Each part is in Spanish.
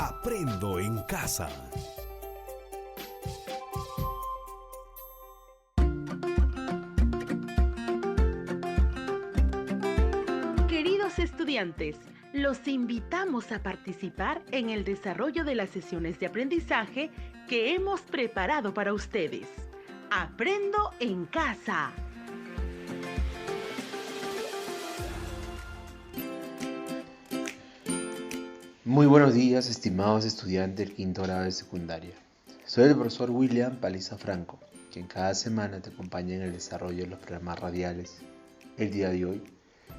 Aprendo en casa. Queridos estudiantes, los invitamos a participar en el desarrollo de las sesiones de aprendizaje que hemos preparado para ustedes. Aprendo en casa. Muy buenos días, estimados estudiantes del quinto grado de secundaria. Soy el profesor William Paliza Franco, quien cada semana te acompaña en el desarrollo de los programas radiales. El día de hoy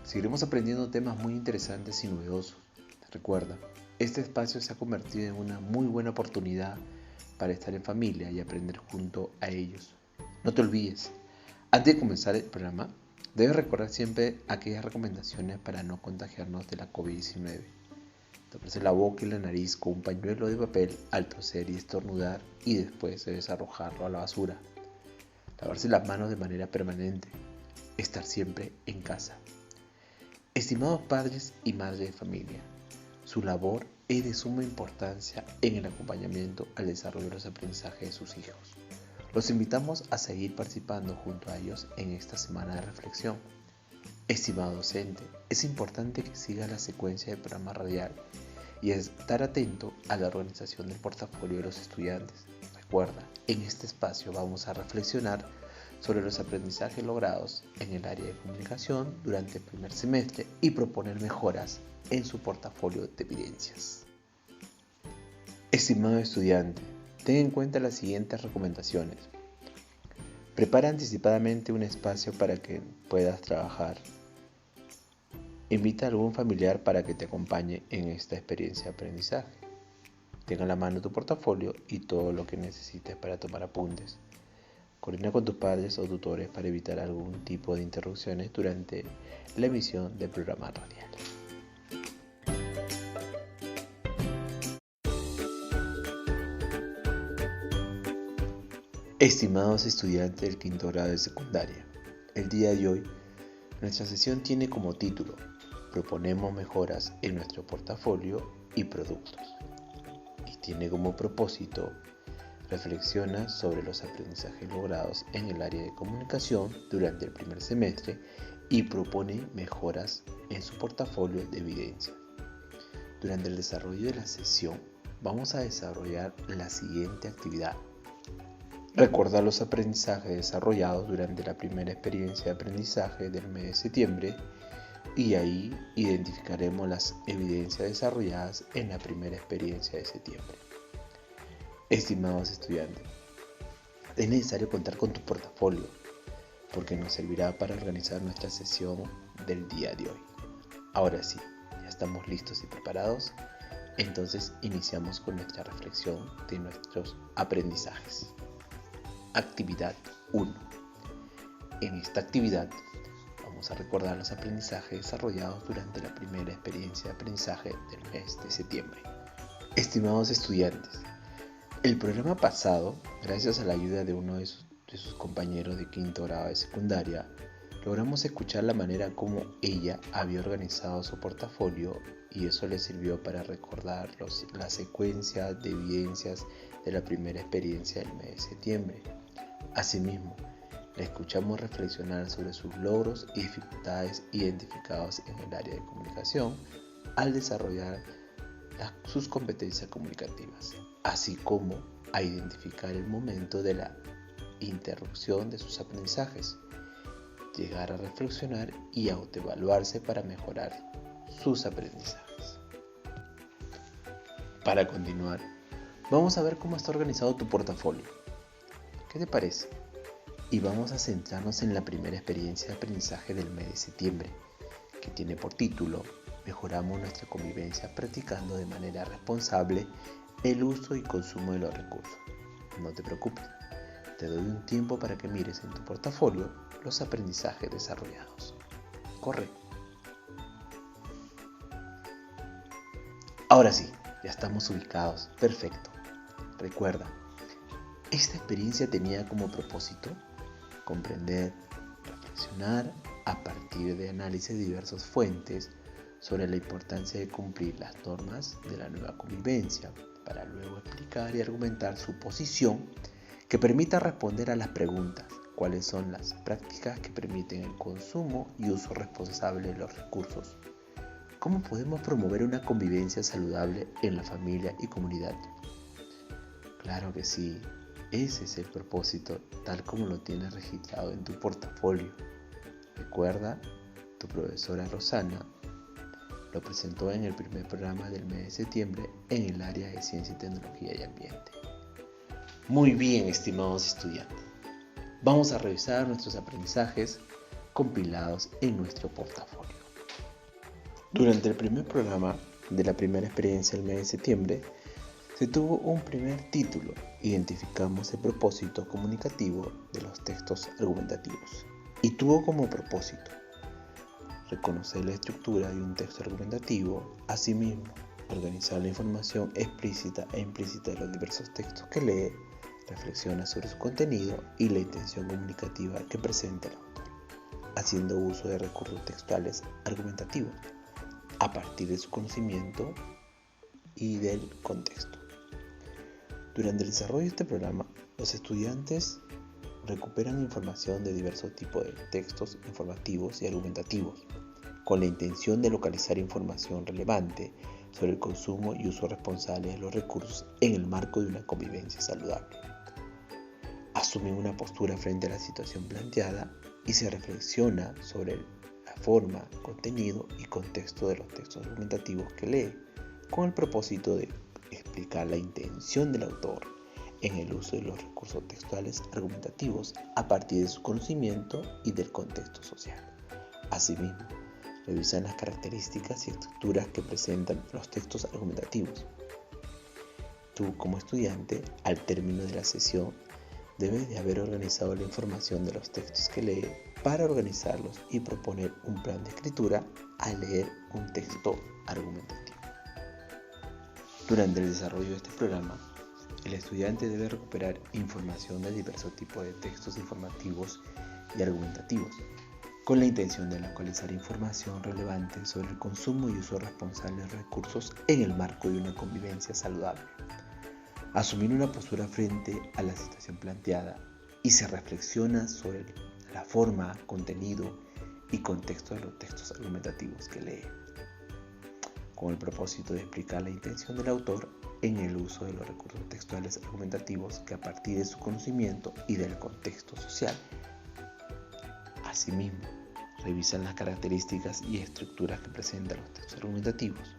seguiremos aprendiendo temas muy interesantes y novedosos. Recuerda, este espacio se ha convertido en una muy buena oportunidad para estar en familia y aprender junto a ellos. No te olvides, antes de comenzar el programa, debes recordar siempre aquellas recomendaciones para no contagiarnos de la COVID-19. Taparse la boca y la nariz con un pañuelo de papel al toser y estornudar y después debes arrojarlo a la basura. Lavarse las manos de manera permanente. Estar siempre en casa. Estimados padres y madres de familia, su labor es de suma importancia en el acompañamiento al desarrollo de los aprendizajes de sus hijos. Los invitamos a seguir participando junto a ellos en esta semana de reflexión. Estimado docente, es importante que sigas la secuencia del programa radial y estar atento a la organización del portafolio de los estudiantes. Recuerda, en este espacio vamos a reflexionar sobre los aprendizajes logrados en el área de comunicación durante el primer semestre y proponer mejoras en su portafolio de evidencias. Estimado estudiante, ten en cuenta las siguientes recomendaciones. Prepara anticipadamente un espacio para que puedas trabajar. Invita a algún familiar para que te acompañe en esta experiencia de aprendizaje. Ten a la mano tu portafolio y todo lo que necesites para tomar apuntes. Coordina con tus padres o tutores para evitar algún tipo de interrupciones durante la emisión del programa radial. Estimados estudiantes del quinto grado de secundaria, el día de hoy nuestra sesión tiene como título Proponemos mejoras en nuestro portafolio y productos y tiene como propósito reflexiona sobre los aprendizajes logrados en el área de comunicación durante el primer semestre y propone mejoras en su portafolio de evidencia. Durante el desarrollo de la sesión vamos a desarrollar la siguiente actividad. Recordar los aprendizajes desarrollados durante la primera experiencia de aprendizaje del mes de septiembre y ahí identificaremos las evidencias desarrolladas en la primera experiencia de septiembre. Estimados estudiantes, es necesario contar con tu portafolio porque nos servirá para organizar nuestra sesión del día de hoy. Ahora sí, ya estamos listos y preparados, entonces iniciamos con nuestra reflexión de nuestros aprendizajes. Actividad 1. En esta actividad vamos a recordar los aprendizajes desarrollados durante la primera experiencia de aprendizaje del mes de septiembre. Estimados estudiantes, el programa pasado, gracias a la ayuda de uno de sus compañeros de quinto grado de secundaria, logramos escuchar la manera como ella había organizado su portafolio y eso le sirvió para recordar la secuencia de evidencias de la primera experiencia del mes de septiembre. Asimismo, la escuchamos reflexionar sobre sus logros y dificultades identificados en el área de comunicación al desarrollar sus competencias comunicativas, así como a identificar el momento de la interrupción de sus aprendizajes, llegar a reflexionar y autoevaluarse para mejorar sus aprendizajes. Para continuar, vamos a ver cómo está organizado tu portafolio. ¿Qué te parece? Y vamos a centrarnos en la primera experiencia de aprendizaje del mes de septiembre, que tiene por título Mejoramos nuestra convivencia practicando de manera responsable el uso y consumo de los recursos. No te preocupes, te doy un tiempo para que mires en tu portafolio los aprendizajes desarrollados. Corre. Ahora sí, ya estamos ubicados. Perfecto. Recuerda, esta experiencia tenía como propósito comprender, reflexionar a partir de análisis de diversas fuentes sobre la importancia de cumplir las normas de la nueva convivencia, para luego explicar y argumentar su posición que permita responder a las preguntas: ¿cuáles son las prácticas que permiten el consumo y uso responsable de los recursos? ¿Cómo podemos promover una convivencia saludable en la familia y comunidad? Claro que sí, ese es el propósito, tal como lo tienes registrado en tu portafolio. Recuerda, tu profesora Rosana lo presentó en el primer programa del mes de septiembre en el área de Ciencia, Tecnología y Ambiente. Muy bien, estimados estudiantes. Vamos a revisar nuestros aprendizajes compilados en nuestro portafolio. Durante el primer programa de la primera experiencia del mes de septiembre, se tuvo un primer título: Identificamos el propósito comunicativo de los textos argumentativos. Y tuvo como propósito reconocer la estructura de un texto argumentativo, asimismo, organizar la información explícita e implícita de los diversos textos que lee, reflexiona sobre su contenido y la intención comunicativa que presenta el autor, haciendo uso de recursos textuales argumentativos a partir de su conocimiento y del contexto. Durante el desarrollo de este programa, los estudiantes recuperan información de diversos tipos de textos informativos y argumentativos, con la intención de localizar información relevante sobre el consumo y uso responsable de los recursos en el marco de una convivencia saludable. Asumen una postura frente a la situación planteada y se reflexiona sobre la forma, contenido y contexto de los textos argumentativos que lee, con el propósito de explicar la intención del autor en el uso de los recursos textuales argumentativos a partir de su conocimiento y del contexto social. Asimismo, revisan las características y estructuras que presentan los textos argumentativos. Tú, como estudiante, al término de la sesión, debes de haber organizado la información de los textos que lee para organizarlos y proponer un plan de escritura al leer un texto argumentativo. Durante el desarrollo de este programa, el estudiante debe recuperar información de diversos tipos de textos informativos y argumentativos, con la intención de localizar información relevante sobre el consumo y uso responsable de recursos en el marco de una convivencia saludable. Asumir una postura frente a la situación planteada y se reflexiona sobre la forma, contenido y contexto de los textos argumentativos que lee, con el propósito de explicar la intención del autor en el uso de los recursos textuales argumentativos que a partir de su conocimiento y del contexto social. Asimismo, revisan las características y estructuras que presentan los textos argumentativos.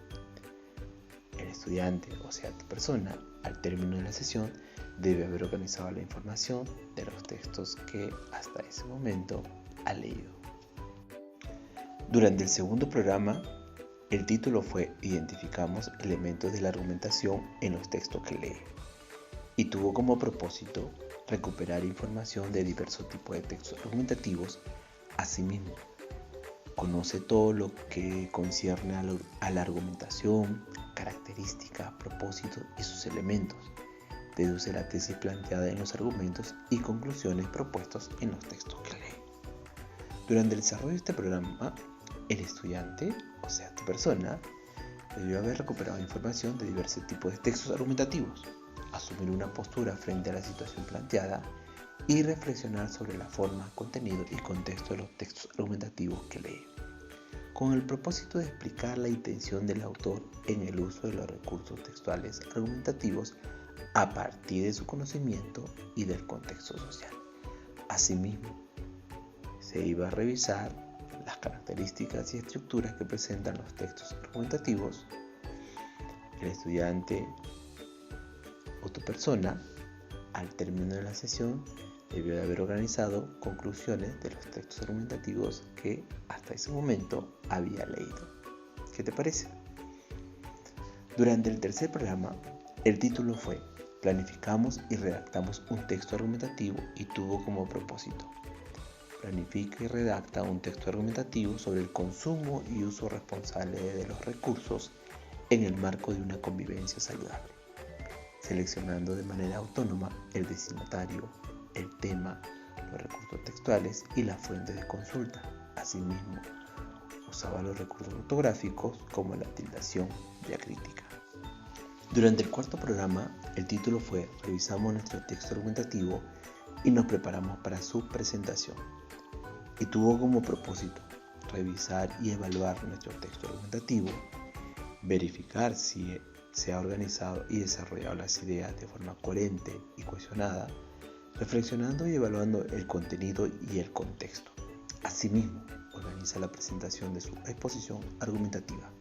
El estudiante, o sea, tu persona, al término de la sesión, debe haber organizado la información de los textos que hasta ese momento ha leído. Durante el segundo programa, el título fue Identificamos elementos de la argumentación en los textos que lee, y tuvo como propósito recuperar información de diversos tipos de textos argumentativos. Asimismo, conoce todo lo que concierne a la argumentación, características, propósitos y sus elementos. Deduce la tesis planteada en los argumentos y conclusiones propuestos en los textos que lee. Durante el desarrollo de este programa, el estudiante, o sea, tu persona, debió haber recuperado información de diversos tipos de textos argumentativos, asumir una postura frente a la situación planteada y reflexionar sobre la forma, contenido y contexto de los textos argumentativos que lee, con el propósito de explicar la intención del autor en el uso de los recursos textuales argumentativos a partir de su conocimiento y del contexto social. Asimismo, se iba a revisar las características y estructuras que presentan los textos argumentativos. El estudiante o tu persona, al término de la sesión, debió de haber organizado conclusiones de los textos argumentativos que hasta ese momento había leído. ¿Qué te parece? Durante el tercer programa, el título fue Planificamos y redactamos un texto argumentativo y tuvo como propósito: planifica y redacta un texto argumentativo sobre el consumo y uso responsable de los recursos en el marco de una convivencia saludable, seleccionando de manera autónoma el destinatario, el tema, los recursos textuales y las fuentes de consulta. Asimismo, Usaba los recursos ortográficos como la tildación diacrítica. Durante el cuarto programa, el título fue Revisamos nuestro texto argumentativo y nos preparamos para su presentación. Y tuvo como propósito revisar y evaluar nuestro texto argumentativo, verificar si se ha organizado y desarrollado las ideas de forma coherente y cohesionada, reflexionando y evaluando el contenido y el contexto. Asimismo, organiza la presentación de su exposición argumentativa.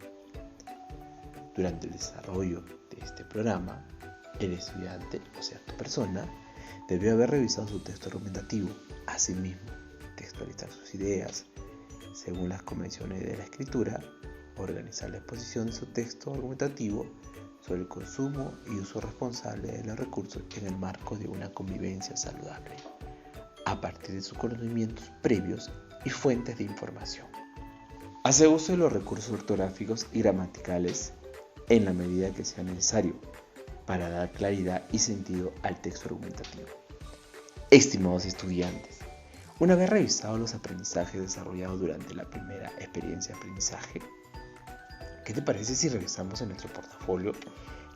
Durante el desarrollo de este programa, el estudiante, o sea, tu persona, debió haber revisado su texto argumentativo. Asimismo, textualizar sus ideas según las convenciones de la escritura, organizar la exposición de su texto argumentativo sobre el consumo y uso responsable de los recursos en el marco de una convivencia saludable, a partir de sus conocimientos previos y fuentes de información. Hace uso de los recursos ortográficos y gramaticales en la medida que sea necesario para dar claridad y sentido al texto argumentativo. Estimados estudiantes, una vez revisados los aprendizajes desarrollados durante la primera experiencia de aprendizaje, ¿qué te parece si revisamos en nuestro portafolio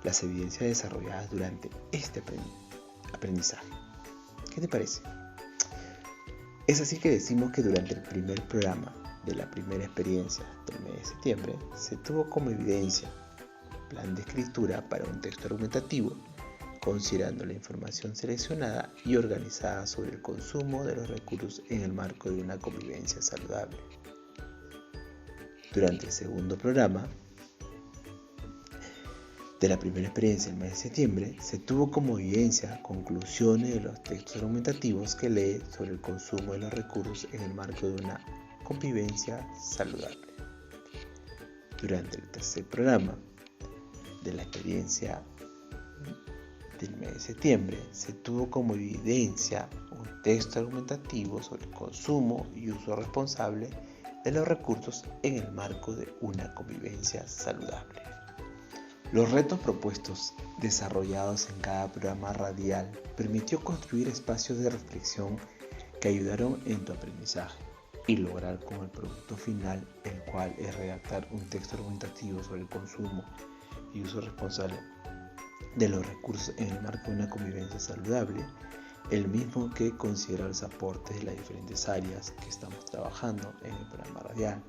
las evidencias desarrolladas durante este aprendizaje? ¿Qué te parece? Es así que decimos que durante el primer programa de la primera experiencia del mes de septiembre se tuvo como evidencia plan de escritura para un texto argumentativo, considerando la información seleccionada y organizada sobre el consumo de los recursos en el marco de una convivencia saludable. Durante el segundo programa de la primera experiencia del mes de septiembre, se tuvo como evidencia conclusiones de los textos argumentativos que lee sobre el consumo de los recursos en el marco de una convivencia saludable. Durante el tercer programa de la experiencia del mes de septiembre, se tuvo como evidencia un texto argumentativo sobre el consumo y uso responsable de los recursos en el marco de una convivencia saludable. Los retos propuestos desarrollados en cada programa radial permitió construir espacios de reflexión que ayudaron en tu aprendizaje y lograr como el producto final, el cual es redactar un texto argumentativo sobre el consumo y uso responsable de los recursos en el marco de una convivencia saludable, el mismo que considera los aportes de las diferentes áreas que estamos trabajando en el programa radial.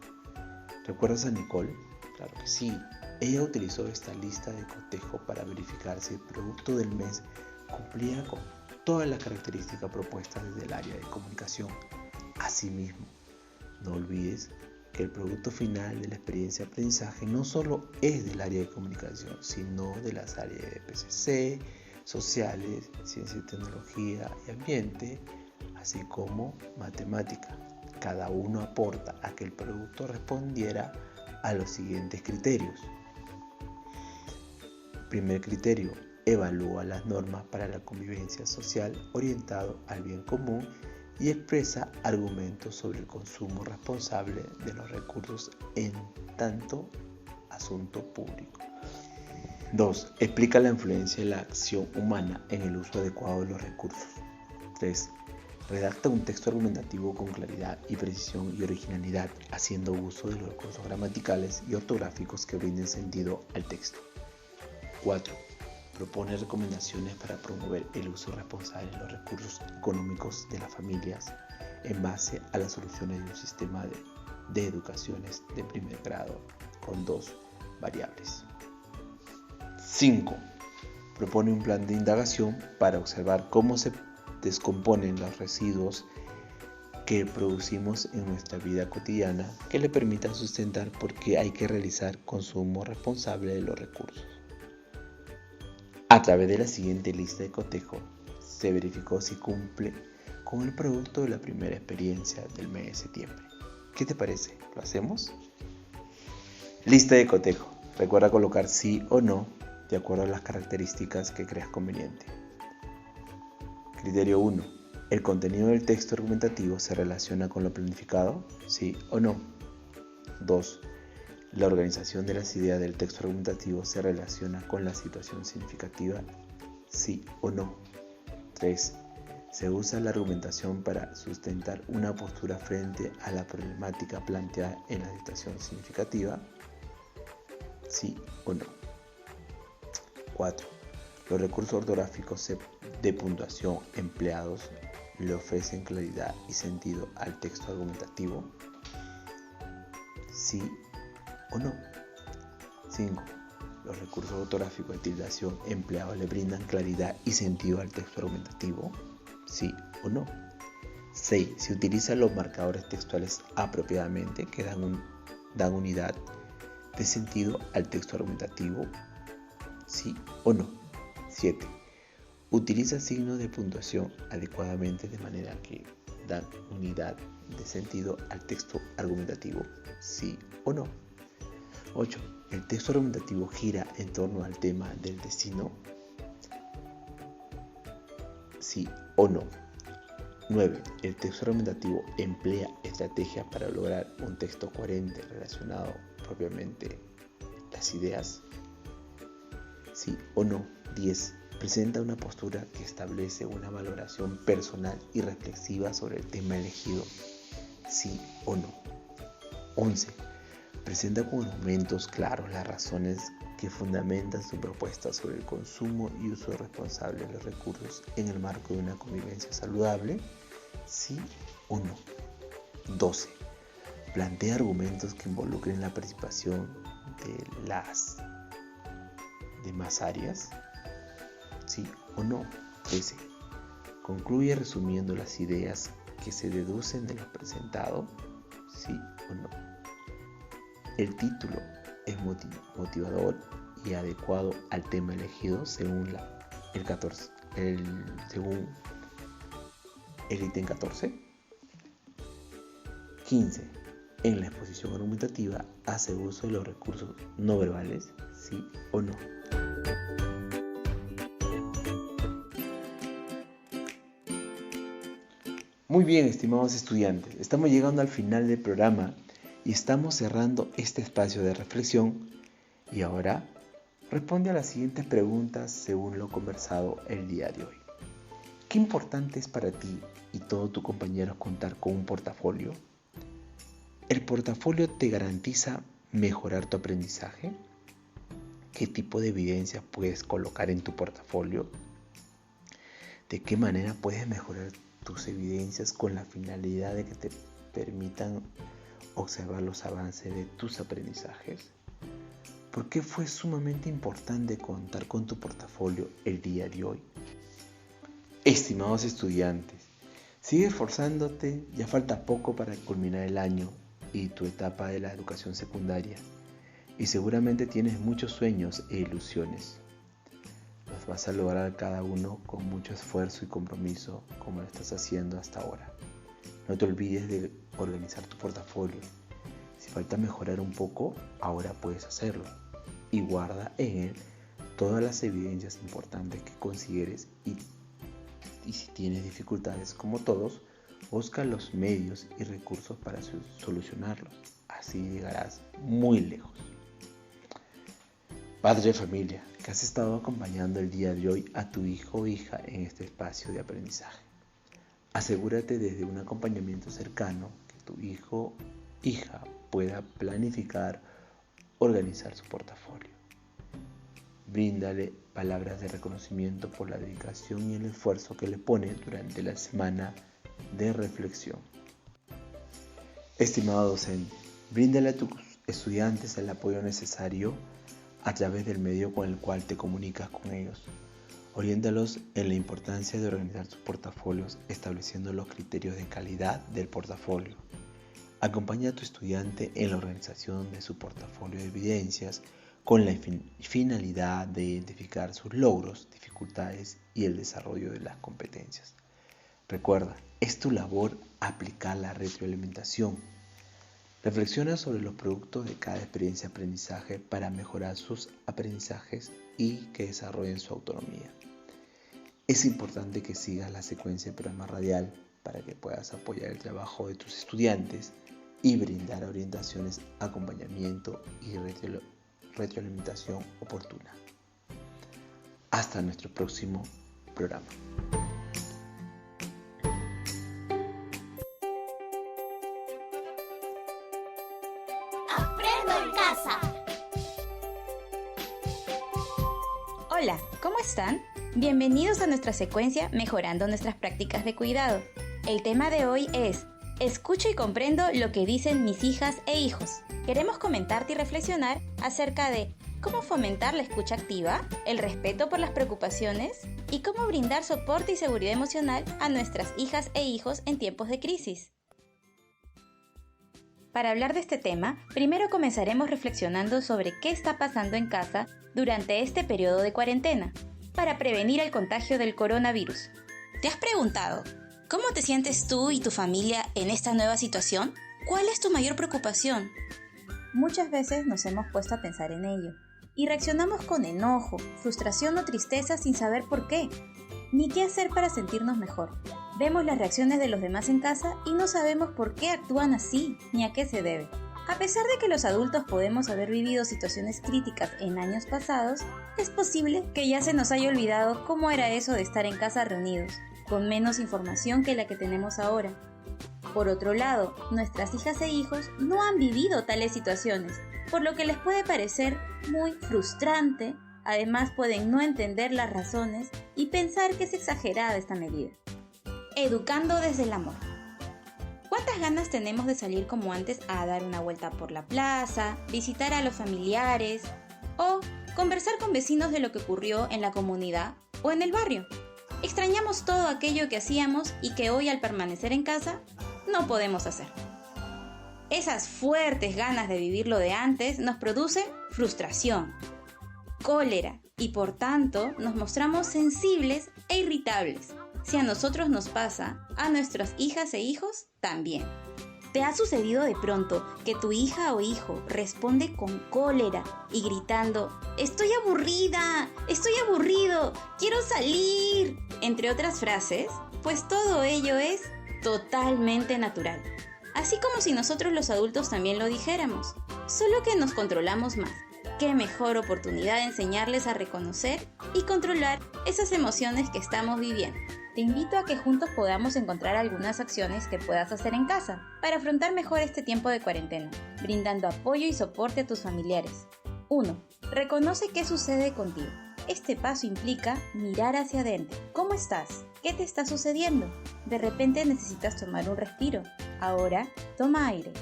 ¿Recuerdas a Nicole? Claro que sí. Ella utilizó esta lista de cotejo para verificar si el producto del mes cumplía con todas las características propuestas desde el área de comunicación. Asimismo, no olvides que el producto final de la experiencia de aprendizaje no solo es del área de comunicación, sino de las áreas de PCC, sociales, ciencia y tecnología y ambiente, así como matemática. Cada uno aporta a que el producto respondiera a los siguientes criterios. Primer criterio, evalúa las normas para la convivencia social orientado al bien común y expresa argumentos sobre el consumo responsable de los recursos en tanto asunto público. 2. Explica la influencia de la acción humana en el uso adecuado de los recursos. 3. Redacta un texto argumentativo con claridad y precisión y originalidad, haciendo uso de los recursos gramaticales y ortográficos que brinden sentido al texto. 4. Propone recomendaciones para promover el uso responsable de los recursos económicos de las familias en base a las soluciones de un sistema de educaciones de primer grado con 2 variables. 5. Propone un plan de indagación para observar cómo se descomponen los residuos que producimos en nuestra vida cotidiana que le permitan sustentar por qué hay que realizar consumo responsable de los recursos. A través de la siguiente lista de cotejo, se verificó si cumple con el producto de la primera experiencia del mes de septiembre. ¿Qué te parece? ¿Lo hacemos? Lista de cotejo. Recuerda colocar sí o no de acuerdo a las características que creas conveniente. Criterio 1. ¿El contenido del texto argumentativo se relaciona con lo planificado? ¿Sí o no? 2. La organización de las ideas del texto argumentativo se relaciona con la situación significativa, sí o no. 3. Se usa la argumentación para sustentar una postura frente a la problemática planteada en la dictación significativa. ¿Sí o no? 4. Los recursos ortográficos de puntuación empleados le ofrecen claridad y sentido al texto argumentativo. ¿Sí o no? 5. Los recursos ortográficos de tildación empleados le brindan claridad y sentido al texto argumentativo. ¿Sí o no? 6. Se utilizan los marcadores textuales apropiadamente que dan unidad de sentido al texto argumentativo. ¿Sí o no? 7. Utiliza signos de puntuación adecuadamente de manera que dan unidad de sentido al texto argumentativo. ¿Sí o no? 8. El texto argumentativo gira en torno al tema del destino. ¿Sí o no? 9. El texto argumentativo emplea estrategias para lograr un texto coherente relacionado propiamente las ideas. ¿Sí o no? 10. Presenta una postura que establece una valoración personal y reflexiva sobre el tema elegido. ¿Sí o no? 11. Presenta con argumentos claros las razones que fundamentan su propuesta sobre el consumo y uso responsable de los recursos en el marco de una convivencia saludable. ¿Sí o no? 12. Plantea argumentos que involucren la participación de las demás áreas. ¿Sí o no? 13. Concluye resumiendo las ideas que se deducen de lo presentado. ¿Sí o no? El título es motivador y adecuado al tema elegido según según el ítem 14. 15. En la exposición argumentativa hace uso de los recursos no verbales. ¿Sí o no? Muy bien, estimados estudiantes, estamos llegando al final del programa y estamos cerrando este espacio de reflexión. Y ahora responde a las siguientes preguntas según lo conversado el día de hoy. ¿Qué importante es para ti y todo tu compañero contar con un portafolio? ¿El portafolio te garantiza mejorar tu aprendizaje? ¿Qué tipo de evidencias puedes colocar en tu portafolio? ¿De qué manera puedes mejorar tus evidencias con la finalidad de que te permitan observar los avances de tus aprendizajes? ¿Por qué fue sumamente importante contar con tu portafolio el día de hoy? Estimados estudiantes, sigue esforzándote, ya falta poco para culminar el año y tu etapa de la educación secundaria, y seguramente tienes muchos sueños e ilusiones. Los vas a lograr cada uno con mucho esfuerzo y compromiso, como lo estás haciendo hasta ahora. No te olvides de organizar tu portafolio. Si falta mejorar un poco, ahora puedes hacerlo. Y guarda en él todas las evidencias importantes que consideres y si tienes dificultades como todos, busca los medios y recursos para solucionarlos. Así llegarás muy lejos. Padre de familia, que has estado acompañando el día de hoy a tu hijo o hija en este espacio de aprendizaje. Asegúrate desde un acompañamiento cercano que tu hijo o hija pueda planificar, organizar su portafolio. Bríndale palabras de reconocimiento por la dedicación y el esfuerzo que le pone durante la semana de reflexión. Estimado docente, bríndale a tus estudiantes el apoyo necesario a través del medio con el cual te comunicas con ellos. Oriéntalos en la importancia de organizar sus portafolios, estableciendo los criterios de calidad del portafolio. Acompaña a tu estudiante en la organización de su portafolio de evidencias con la finalidad de identificar sus logros, dificultades y el desarrollo de las competencias. Recuerda, es tu labor aplicar la retroalimentación. Reflexiona sobre los productos de cada experiencia de aprendizaje para mejorar sus aprendizajes y que desarrollen su autonomía. Es importante que sigas la secuencia del programa radial para que puedas apoyar el trabajo de tus estudiantes y brindar orientaciones, acompañamiento y retroalimentación oportuna. Hasta nuestro próximo programa. Hola, ¿cómo están? Bienvenidos a nuestra secuencia Mejorando nuestras prácticas de cuidado. El tema de hoy es: escucho y comprendo lo que dicen mis hijas e hijos. Queremos comentarte y reflexionar acerca de cómo fomentar la escucha activa, el respeto por las preocupaciones y cómo brindar soporte y seguridad emocional a nuestras hijas e hijos en tiempos de crisis. Para hablar de este tema, primero comenzaremos reflexionando sobre qué está pasando en casa durante este periodo de cuarentena, para prevenir el contagio del coronavirus. ¿Te has preguntado cómo te sientes tú y tu familia en esta nueva situación? ¿Cuál es tu mayor preocupación? Muchas veces nos hemos puesto a pensar en ello y reaccionamos con enojo, frustración o tristeza sin saber por qué, ni qué hacer para sentirnos mejor. Vemos las reacciones de los demás en casa y no sabemos por qué actúan así ni a qué se debe. A pesar de que los adultos podemos haber vivido situaciones críticas en años pasados, es posible que ya se nos haya olvidado cómo era eso de estar en casa reunidos, con menos información que la que tenemos ahora. Por otro lado, nuestras hijas e hijos no han vivido tales situaciones, por lo que les puede parecer muy frustrante. Además, pueden no entender las razones y pensar que es exagerada esta medida. Educando desde el amor. ¿Cuántas ganas tenemos de salir como antes a dar una vuelta por la plaza, visitar a los familiares o conversar con vecinos de lo que ocurrió en la comunidad o en el barrio? Extrañamos todo aquello que hacíamos y que hoy, al permanecer en casa, no podemos hacer. Esas fuertes ganas de vivir lo de antes nos producen frustración, cólera y por tanto nos mostramos sensibles e irritables. Si a nosotros nos pasa, a nuestras hijas e hijos también. ¿Te ha sucedido de pronto que tu hija o hijo responde con cólera y gritando: "Estoy aburrida, estoy aburrido, quiero salir", entre otras frases? Pues todo ello es totalmente natural. Así como si nosotros los adultos también lo dijéramos, solo que nos controlamos más. Qué mejor oportunidad de enseñarles a reconocer y controlar esas emociones que estamos viviendo. Te invito a que juntos podamos encontrar algunas acciones que puedas hacer en casa para afrontar mejor este tiempo de cuarentena, brindando apoyo y soporte a tus familiares. 1. Reconoce qué sucede contigo. Este paso implica mirar hacia adentro. ¿Cómo estás? ¿Qué te está sucediendo? De repente necesitas tomar un respiro. Ahora, toma aire.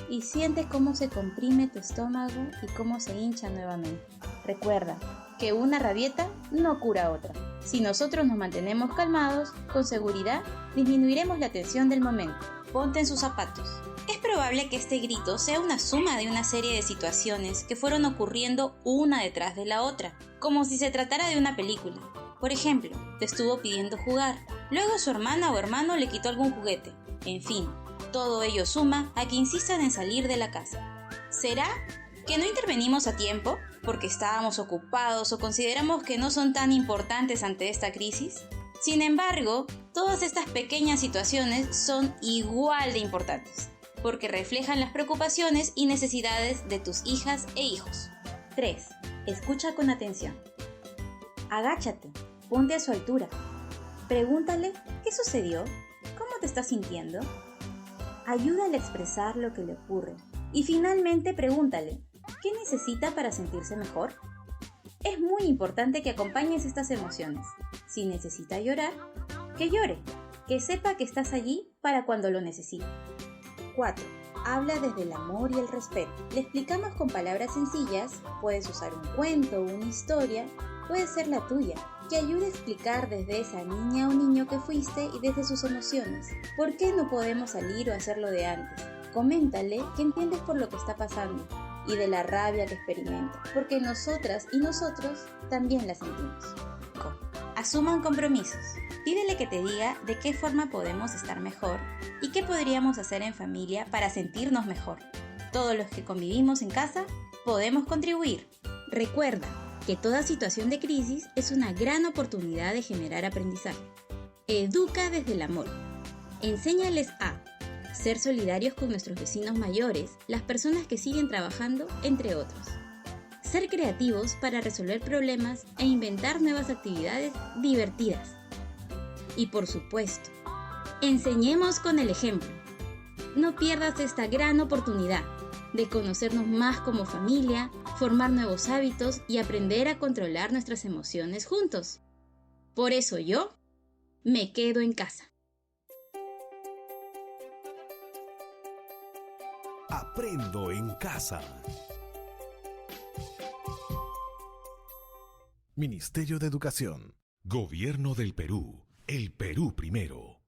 Y siente cómo se comprime tu estómago y cómo se hincha nuevamente. Recuerda que una rabieta no cura otra. Si nosotros nos mantenemos calmados, con seguridad disminuiremos la tensión del momento. Ponte en sus zapatos. Es probable que este grito sea una suma de una serie de situaciones que fueron ocurriendo una detrás de la otra, como si se tratara de una película. Por ejemplo, te estuvo pidiendo jugar, luego su hermana o hermano le quitó algún juguete. En fin, todo ello suma a que insistan en salir de la casa. ¿Será que no intervenimos a tiempo porque estábamos ocupados o consideramos que no son tan importantes ante esta crisis? Sin embargo, todas estas pequeñas situaciones son igual de importantes, porque reflejan las preocupaciones y necesidades de tus hijas e hijos. 3. Escucha con atención. Agáchate, ponte a su altura. Pregúntale qué sucedió, cómo te estás sintiendo. Ayúdale a expresar lo que le ocurre. Y finalmente pregúntale, ¿qué necesita para sentirse mejor? Es muy importante que acompañes estas emociones. Si necesita llorar, que llore, que sepa que estás allí para cuando lo necesite. 4. Habla desde el amor y el respeto. Le explicamos con palabras sencillas, puedes usar un cuento o una historia, puede ser la tuya, que ayude a explicar desde esa niña o niño que fuiste y desde sus emociones. ¿Por qué no podemos salir o hacerlo de antes? Coméntale que entiendes por lo que está pasando y de la rabia que experimenta, porque nosotras y nosotros también la sentimos. Asuman compromisos. Pídele que te diga de qué forma podemos estar mejor y qué podríamos hacer en familia para sentirnos mejor. Todos los que convivimos en casa podemos contribuir. Recuerda que toda situación de crisis es una gran oportunidad de generar aprendizaje. Educa desde el amor. Enséñales a ser solidarios con nuestros vecinos mayores, las personas que siguen trabajando, entre otros. Ser creativos para resolver problemas e inventar nuevas actividades divertidas. Y por supuesto, enseñemos con el ejemplo. No pierdas esta gran oportunidad de conocernos más como familia, formar nuevos hábitos y aprender a controlar nuestras emociones juntos. Por eso yo me quedo en casa. Aprendo en casa. Ministerio de Educación. Gobierno del Perú. El Perú primero.